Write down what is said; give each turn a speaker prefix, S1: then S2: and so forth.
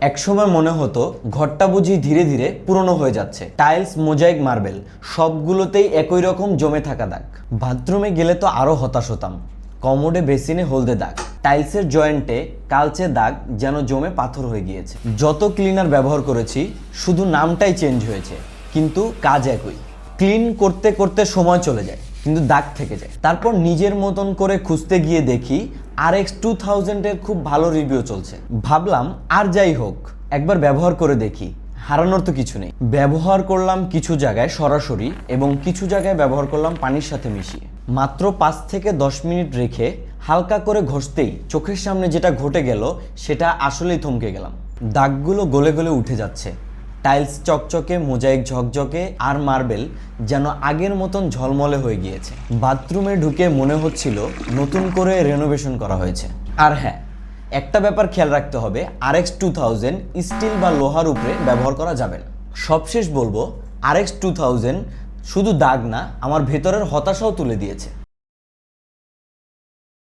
S1: একসময় মনে হতো ঘরটা বুঝি ধীরে ধীরে পুরনো হয়ে যাচ্ছে। টাইলস, মোজাইক, মার্বেল সবগুলোতেই একই রকম জমে থাকা দাগ। বাথরুমে গেলে তো আরো হতাশ হতাম। কমোডে, বেসিনে হলদে দাগ, টাইলসের জয়েন্টে কালচে দাগ যেন জমে পাথর হয়ে গিয়েছে। যত ক্লিনার ব্যবহার করেছি শুধু নামটাই চেঞ্জ হয়েছে, কিন্তু কাজ একই। ক্লিন করতে করতে সময় চলে যায়, কিন্তু দাগ থেকে যায়। তারপর নিজের মতন করে খুঁজতে গিয়ে দেখি RX 2000-এর খুব ভালো রিভিউ চলছে। ভাবলাম আর যাই হোক একবার ব্যবহার করে দেখি, হারানোর তো কিছু নেই। ব্যবহার করলাম কিছু জায়গায় সরাসরি এবং কিছু জায়গায় ব্যবহার করলাম পানির সাথে মিশিয়ে। মাত্র 5 থেকে 10 মিনিট রেখে হালকা করে ঘষতেই চোখের সামনে যেটা ঘটে গেল সেটা আসলেই থমকে গেলাম। দাগগুলো গলে গলে উঠে যাচ্ছে, টাইলস চকচকে, মোজাইক ঝকঝকে, আর মার্বেল যেন আগের মতন ঝলমলে হয়ে গিয়েছে। বাথরুমে ঢুকে মনে হচ্ছিল নতুন করে রেনোভেশন করা হয়েছে। আর হ্যাঁ, একটা ব্যাপার খেয়াল রাখতে হবে, RX 2000 স্টিল বা লোহার উপরে ব্যবহার করা যাবে না। সবশেষ বলবো, RX 2000 শুধু দাগ না, আমার ভেতরের হতাশাও তুলে দিয়েছে।